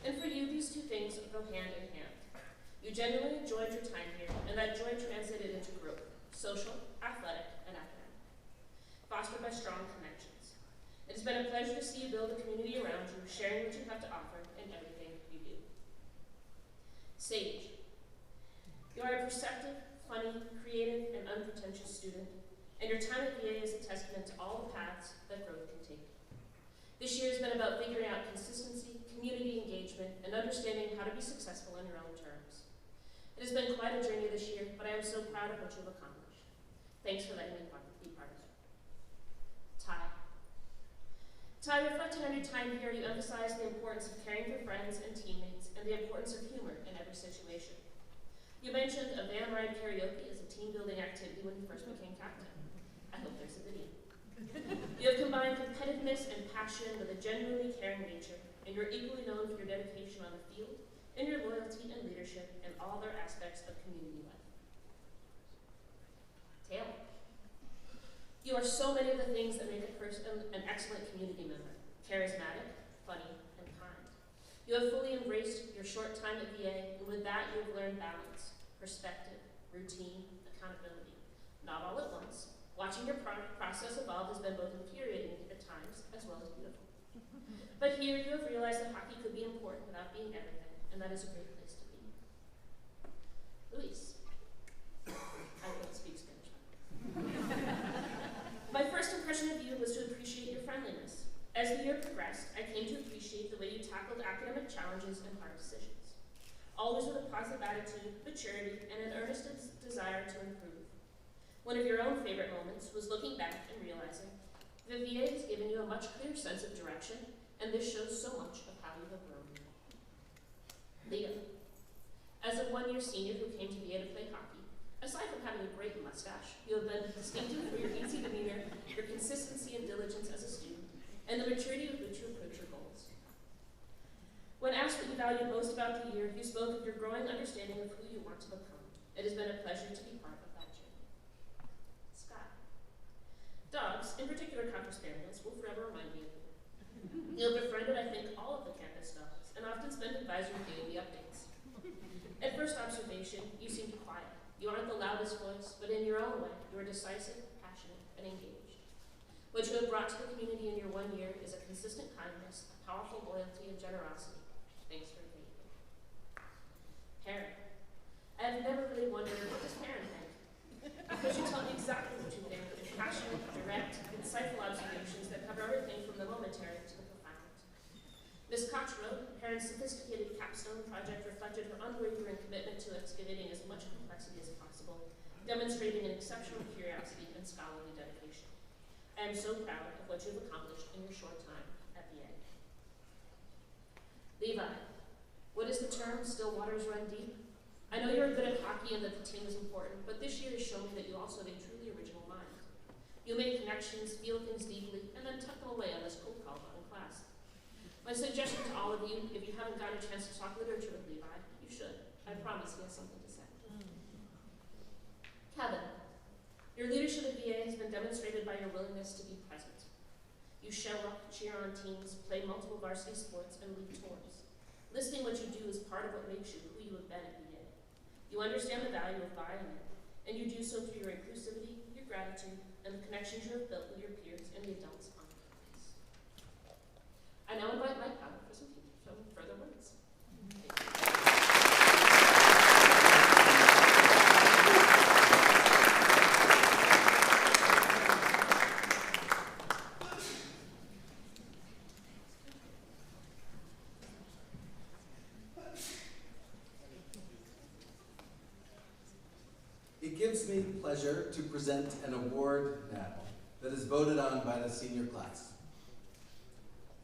And for you, these two things go hand in hand. You genuinely enjoyed your time here, and that joy translated into growth, social, athletic, and academic, fostered by strong connections. It has been a pleasure to see you build a community around you, sharing what you have to offer in everything you do. Sage. You are a perceptive, funny, creative, and unpretentious student, and your time at VA is a testament to all the paths that growth can take. This year has been about figuring out consistency, community engagement, and understanding how to be successful on your own terms. It has been quite a journey this year, but I am so proud of what you have accomplished. Thanks for letting me be part of it. Ty. Ty, reflecting on your time here, you emphasize the importance of caring for friends and teammates, and the importance of humor in every situation. You mentioned a van ride karaoke as a team-building activity when you first became captain. I hope there's a video. You have combined competitiveness and passion with a genuinely caring nature, and you're equally known for your dedication on the field, and your loyalty and leadership in all other aspects of community life. Taylor. You are so many of the things that make a person an excellent community member. Charismatic, funny, and kind. You have fully embraced your short time at VA, and with that you have learned balance, perspective, routine, accountability. Not all at once. Watching your process evolve has been both infuriating at times as well as beautiful. But here you have realized that hockey could be important without being everything, and that is a great place to be. Luis. I don't speak Spanish. My first impression of you was to appreciate your friendliness. As the year progressed, I came to appreciate the way you tackled academic challenges and hard decisions. Always with a positive attitude, maturity, and an earnest desire to improve. One of your own favorite moments was looking back and realizing the VA has given you a much clearer sense of direction, and this shows so much of how you have grown. Leo. As a one-year senior who came to VA to play hockey, aside from having a great mustache, you have been distinctive for your easy demeanor, your consistency and diligence as a student, and the maturity with which you approach your goals. When asked asked what you valued most about the year, you spoke of your growing understanding of who you want to become. It has been a pleasure to be part of that journey. Scott. Dogs, in particular Cocker Spaniels, will forever remind me of you. You have befriended, I think, all of the campus dogs, and often spend advisory daily updates. At first observation, you seemed quiet. You aren't the loudest voice, but in your own way, you are decisive, passionate, and engaged. What you have brought to the community in your 1 year is a consistent kindness, a powerful loyalty, and generosity. Thanks for being here. Perrin. I have never really wondered, what does Perrin think? Because you tell me exactly what you think, with passionate, direct, insightful observations that cover everything from the momentary to the profound. Miss Koch wrote, Perrin's sophisticated capstone project reflected her unwavering commitment to excavating as much complexity as possible, demonstrating an exceptional curiosity and scholarly dedication. I am so proud of what you have accomplished in your short time at BA. Levi, what is the term, still waters run deep? I know you're good at hockey and that the team is important, but this year has shown me that you also have a truly original mind. You make connections, feel things deeply, and then tuck them away on this cold call in class. My suggestion to all of you, if you haven't gotten a chance to talk literature with Levi, you should. I promise he has something to say. Kevin, your leadership at VA has been demonstrated by your willingness to be present. You show up, cheer on teams, play multiple varsity sports, and lead tours. Listing what you do is part of what makes you who you have been at VA. You understand the value of buying in, and you do so through your inclusivity, your gratitude, and the connections you have built with your peers and the adults on campus. I now invite Mike Powell for some further words. Thank you. It gives me pleasure to present an award now that is voted on by the senior class.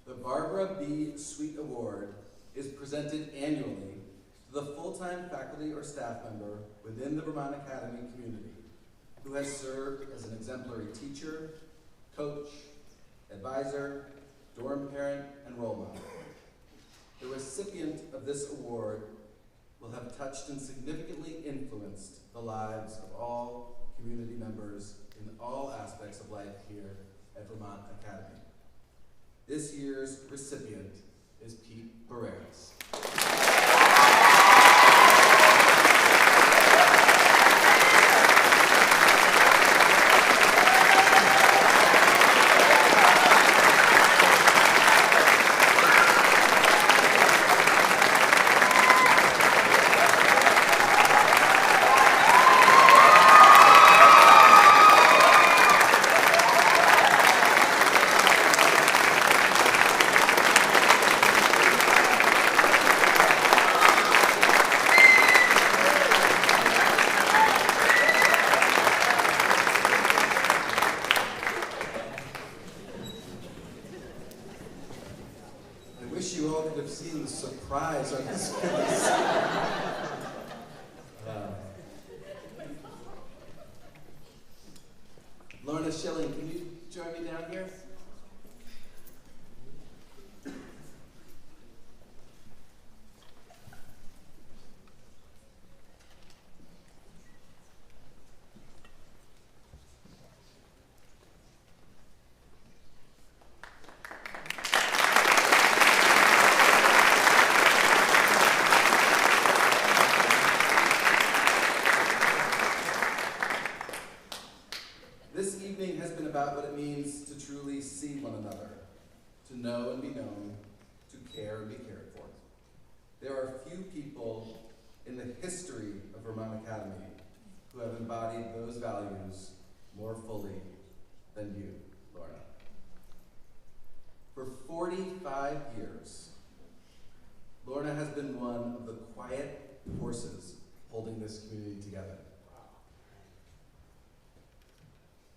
The Barbara B. Sweet Award is presented annually to the full-time faculty or staff member within the Vermont Academy community who has served as an exemplary teacher, coach, advisor, dorm parent, and role model. The recipient of this award will have touched and significantly influenced the lives of all community members in all aspects of life here at Vermont Academy. This year's recipient is Pete Barreras. Seen the surprise on his face. Lorna Schilling, can you join me down here? This evening has been about what it means to truly see one another, to know and be known, to care and be cared for. There are few people in the history of Vermont Academy who have embodied those values more fully than you, Lorna. For 45 years, Lorna has been one of the quiet forces holding this community together.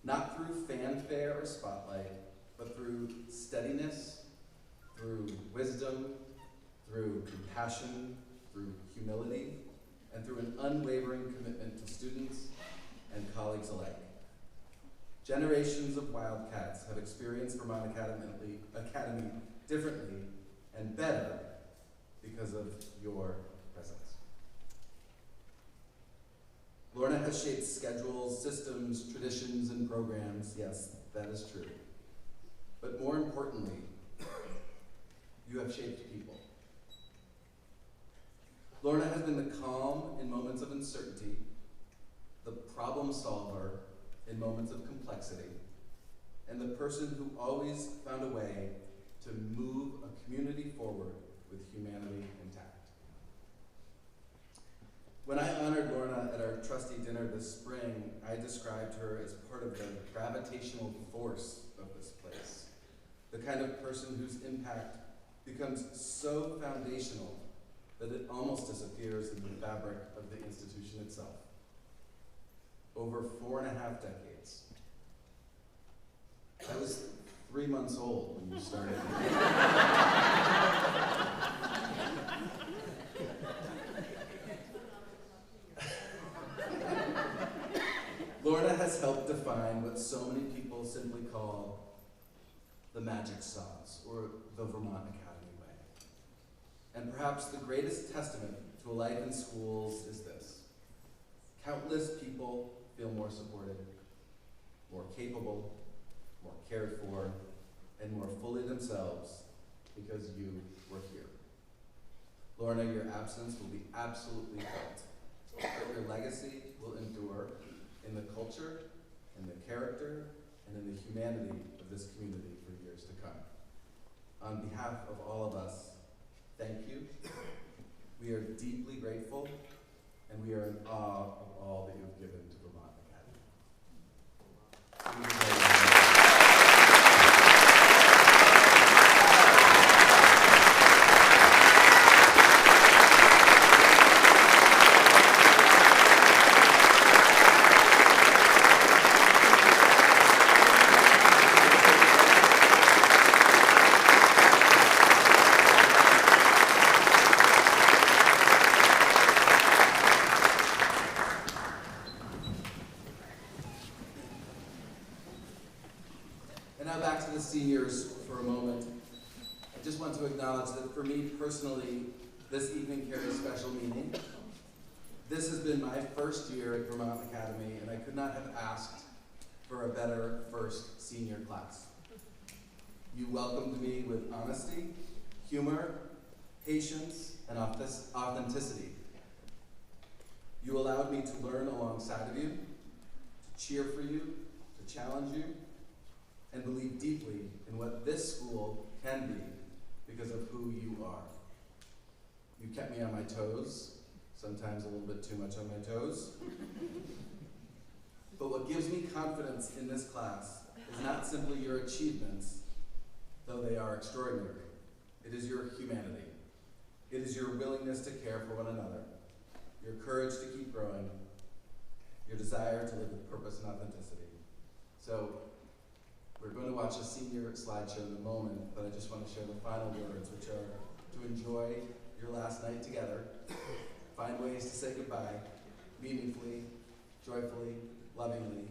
Not through fanfare or spotlight, but through steadiness, through wisdom, through compassion, through humility, and through an unwavering commitment to students and colleagues alike. Generations of Wildcats have experienced Vermont Academy differently and better because because of your presence. Lorna has shaped schedules, systems, traditions, and programs. Yes, that is true. But more importantly, you have shaped people. Lorna has been the calm in moments of uncertainty, the problem solver in moments of complexity, and the person who always found a way to move a community forward with humanity intact. When I honored Lorna at our trustee dinner this spring, I described her as part of the gravitational force of this place, the kind of person whose impact becomes so foundational that it almost disappears in the fabric of the institution itself. Over 4.5 decades. I was 3 months old when you started. Lorna has helped define what so many people simply call the magic sauce, or the Vermont Academy way. And perhaps the greatest testament to a life in schools is this. Countless people feel more supported, more capable, more cared for, and more fully themselves because you were here. Lorna, your absence will be absolutely felt, but your legacy will endure in the culture, in the character, and in the humanity of this community for years to come. On behalf of all of us, thank you. We are deeply grateful, and we are in awe of all that you have given to Vermont Academy. And now back to the seniors for a moment. I just want to acknowledge that for me personally, this evening carries special meaning. This has been my first year at Vermont Academy, and I could not have asked for a better first senior class. You welcomed me with honesty, humor, patience, and authenticity. You allowed me to learn alongside of you, to cheer for you, to challenge you, and believe deeply in what this school can be because of who you are. You kept me on my toes, sometimes a little bit too much on my toes. But what gives me confidence in this class is not simply your achievements, though they are extraordinary. It is your humanity. It is your willingness to care for one another, your courage to keep growing, your desire to live with purpose and authenticity. So, we're going to watch a senior slideshow in a moment, but I just want to share the final words, which are to enjoy your last night together, find ways to say goodbye, meaningfully, joyfully, lovingly,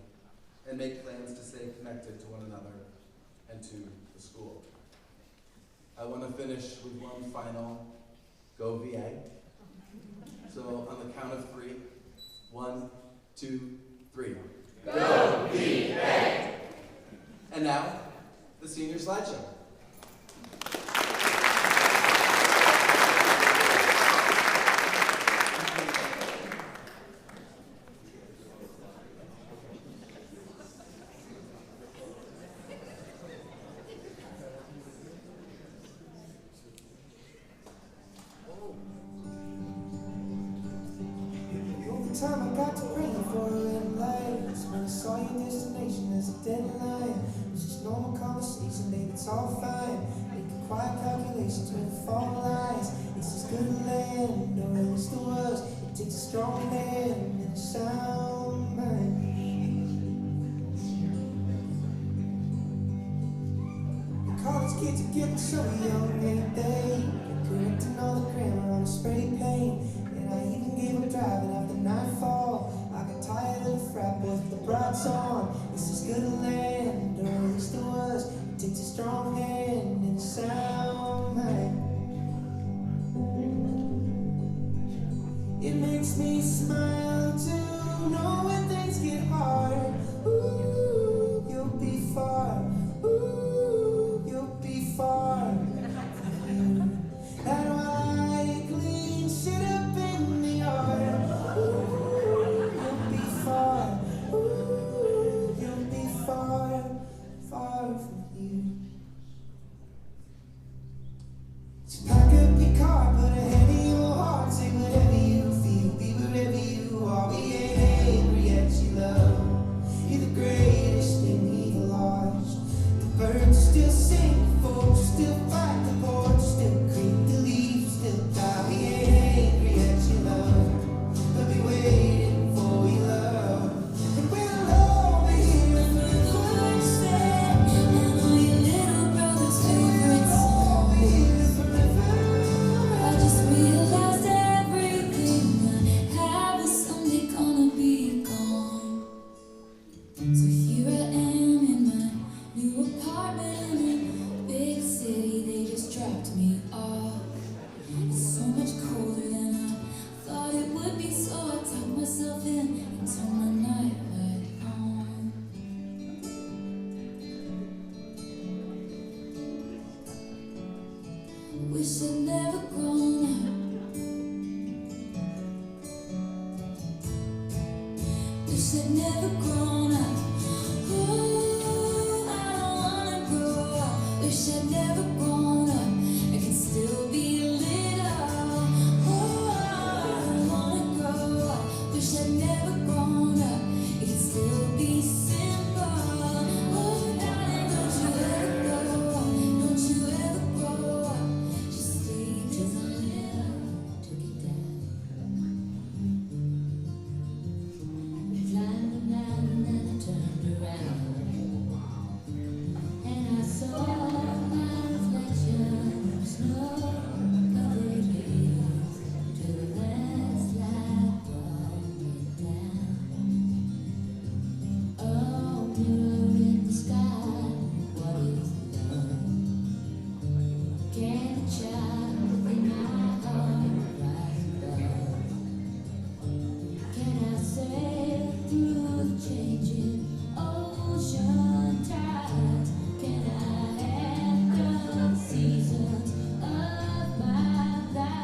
and make plans to stay connected to one another and to the school. I want to finish with one final go VA. So on the count of 3, 1, 2, 3. Go VA! And now, the senior slideshow. Time I got to pray for a red light. When I saw your destination as a deadline. It's just normal conversation, babe, it's all fine. Making quiet calculations with the fault lines. It's as good a land, or at least it was. It takes a strong hand and a sound mind. The college kids are getting so young, and they correcting all the grammar on a spray paint. And I even gave up driving after nightfall. I got tired of the frat boys with the brights on. It's as good a land, or at least it was. It takes a strong hand and a sound mind. It makes me smile to know when things get hard. Ooh, you'll be far. Ooh, you'll be far from here. And while I clean shit up in the yard. Ooh, you'll be far. Ooh, you'll be far, far from here. So pack up your car, put a head in your heart, say whatever you feel, be wherever you are. We ain't angry yet, you love. You're the greatest thing we've lost. The birds still sing, the folks still fight, the porch still creak, the leaves still die. We ain't angry yet, you love. We'll be waiting for your love. And we'll all be here for the first time. And all your little brother's favorite song. I just realized everything I had was someday gonna be gone. So here I am in my new apartment in a big city. They just dropped me off. It's so much colder than I thought it would be, so I tucked myself in and turned my nightlight on. Wish I'd never grown up. Wish I'd never grown up. Oh, I don't wanna grow up. Wish I'd never grown up. I can still be little. Oh, I don't wanna grow up. Wish I'd never grown up. It can still be simple. Oh, darling, don't you ever grow up. Don't you ever grow up. Just stay just a little. Took it down. Climbed down and then I turned around. And I saw my reflection of snow-covered hills till the landslide brought me down. Oh, mirror in the sky, what is love? Can a child in my heart rise above? Can I sail through the changing ocean tides? Can I handle the seasons of my life?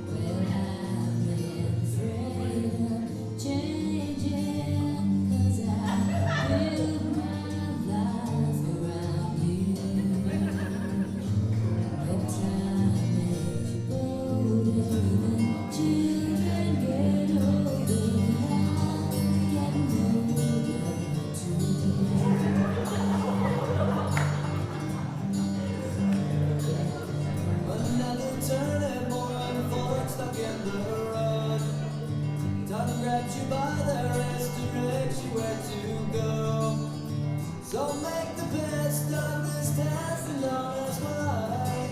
Well, I've been afraid of changing, 'cause I built my life around you. But time makes you bolder, and children get older, and I'm getting older Another turning point, forward stuck in the road. Time grabs you by the wrist, directs you where to go. So make the best of this task and honest why.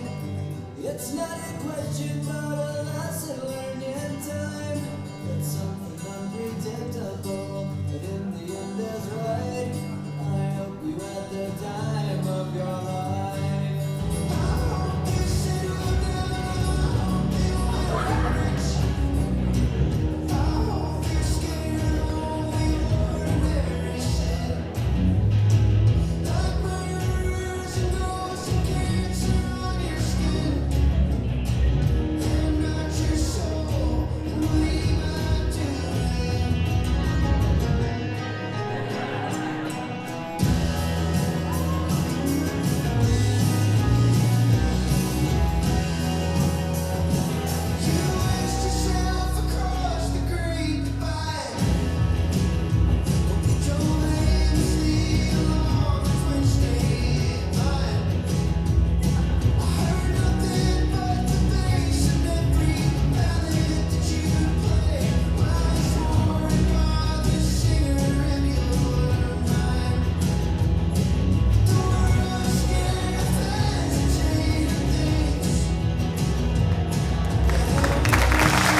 It's not a question, but